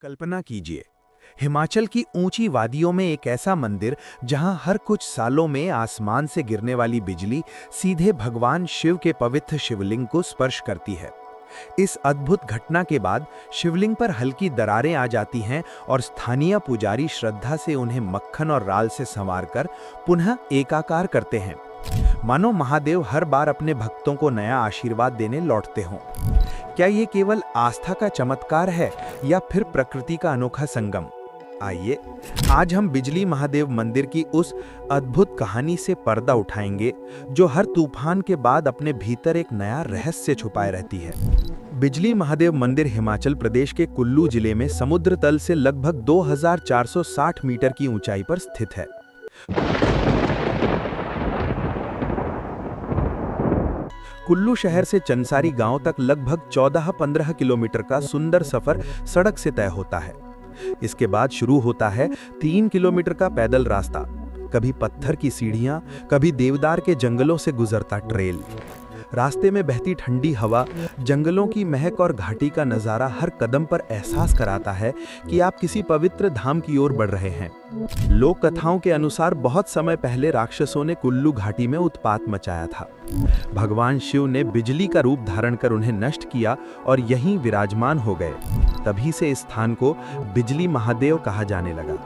कल्पना कीजिए, हिमाचल की ऊंची वादियों में एक ऐसा मंदिर जहां हर कुछ सालों में आसमान से गिरने वाली बिजली सीधे भगवान शिव के पवित्र शिवलिंग को स्पर्श करती है। इस अद्भुत घटना के बाद शिवलिंग पर हल्की दरारें आ जाती हैं और स्थानीय पुजारी श्रद्धा से उन्हें मक्खन और राल से संवारकर पुनः एकाकार करते हैं, मानो महादेव हर बार अपने भक्तों को नया आशीर्वाद देने लौटते हों। क्या ये केवल आस्था का चमत्कार है या फिर प्रकृति का अनोखा संगम? आइए, आज हम बिजली महादेव मंदिर की उस अद्भुत कहानी से पर्दा उठाएंगे जो हर तूफान के बाद अपने भीतर एक नया रहस्य छुपाए रहती है। बिजली महादेव मंदिर हिमाचल प्रदेश के कुल्लू जिले में समुद्र तल से लगभग 2460 मीटर की ऊंचाई पर स्थित है। कुल्लू शहर से चंसारी गांव तक लगभग 14-15 किलोमीटर का सुंदर सफर सड़क से तय होता है। इसके बाद शुरू होता है 3 किलोमीटर का पैदल रास्ता, कभी पत्थर की सीढ़ियां, कभी देवदार के जंगलों से गुजरता ट्रेल। रास्ते में बहती ठंडी हवा, जंगलों की महक और घाटी का नज़ारा हर कदम पर एहसास कराता है कि आप किसी पवित्र धाम की ओर बढ़ रहे हैं। लोक कथाओं के अनुसार बहुत समय पहले राक्षसों ने कुल्लू घाटी में उत्पात मचाया था। भगवान शिव ने बिजली का रूप धारण कर उन्हें नष्ट किया और यहीं विराजमान हो गए। तभी से इस स्थान को बिजली महादेव कहा जाने लगा।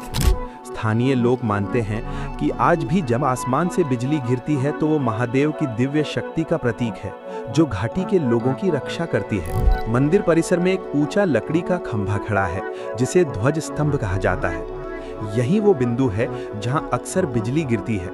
स्थानीय लोग मानते हैं कि आज भी जब आसमान से बिजली गिरती है तो वो महादेव की दिव्य शक्ति का प्रतीक है, जो घाटी के लोगों की रक्षा करती है। मंदिर परिसर में एक ऊंचा लकड़ी का खंभा खड़ा है, जिसे ध्वज स्तंभ कहा जाता है। यही वो बिंदु है जहां अक्सर बिजली गिरती है।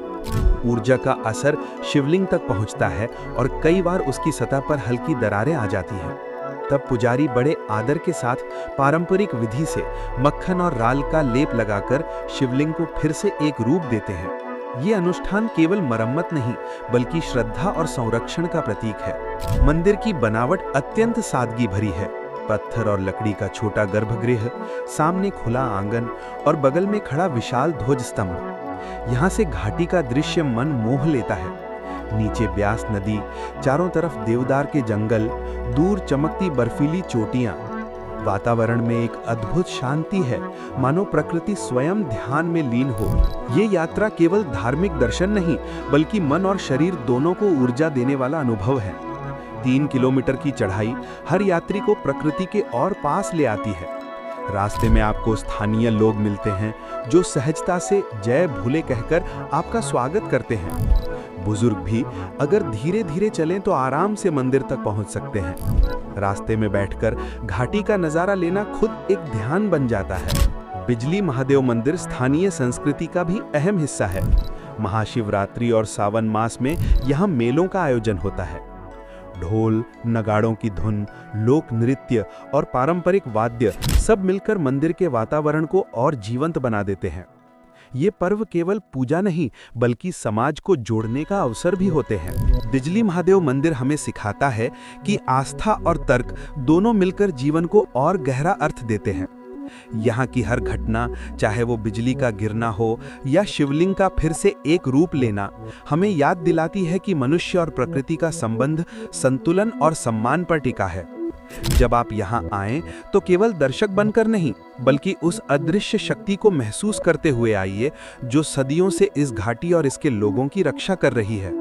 ऊर्जा का असर शिवलिंग तक पहुंचता है और कई बार उसकी सतह पर हल्की दरारें आ जाती हैं। तब पुजारी बड़े आदर के साथ पारंपरिक विधि से मक्खन और राल का लेप लगाकर शिवलिंग को फिर से एक रूप देते हैं। ये अनुष्ठान केवल मरम्मत नहीं, बल्कि श्रद्धा और संरक्षण का प्रतीक है। मंदिर की बनावट अत्यंत सादगी भरी है। पत्थर और लकड़ी का छोटा गर्भगृह, सामने खुला आंगन और बगल में खड़ा विशाल ध्वज स्तंभ। यहाँ से घाटी का दृश्य मन मोह लेता है। नीचे ब्यास नदी, चारों तरफ देवदार के जंगल, दूर चमकती बर्फीली चोटियां। वातावरण में एक अद्भुत शांति है, मानो प्रकृति स्वयं ध्यान में लीन हो। ये यात्रा केवल धार्मिक दर्शन नहीं, बल्कि मन और शरीर दोनों को ऊर्जा देने वाला अनुभव है। 3 किलोमीटर की चढ़ाई हर यात्री को प्रकृति के और पास ले आती है। रास्ते में आपको स्थानीय लोग मिलते हैं जो सहजता से जय भोले कहकर आपका स्वागत करते हैं। बुजुर्ग भी अगर धीरे धीरे चलें तो आराम से मंदिर तक पहुंच सकते हैं। रास्ते में बैठकर घाटी का नजारा लेना खुद एक ध्यान बन जाता है। बिजली महादेव मंदिर स्थानीय संस्कृति का भी अहम हिस्सा है। महाशिवरात्रि और सावन मास में यहाँ मेलों का आयोजन होता है। ढोल, नगाड़ों की धुन, लोक नृत्य और पारंपरिक वाद्य सब मिलकर मंदिर के वातावरण को और जीवंत बना देते हैं। ये पर्व केवल पूजा नहीं, बल्कि समाज को जोड़ने का अवसर भी होते हैं। बिजली महादेव मंदिर हमें सिखाता है कि आस्था और तर्क दोनों मिलकर जीवन को और गहरा अर्थ देते हैं। यहाँ की हर घटना, चाहे वो बिजली का गिरना हो या शिवलिंग का फिर से एक रूप लेना, हमें याद दिलाती है कि मनुष्य और प्रकृति का संबंध संतुलन और सम्मान पर टिका है। जब आप यहाँ आएं तो केवल दर्शक बनकर नहीं, बल्कि उस अदृश्य शक्ति को महसूस करते हुए आइए जो सदियों से इस घाटी और इसके लोगों की रक्षा कर रही है।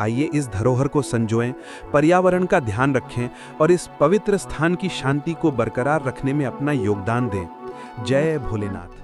आइए इस धरोहर को संजोएं, पर्यावरण का ध्यान रखें और इस पवित्र स्थान की शांति को बरकरार रखने में अपना योगदान दें। जय भोलेनाथ।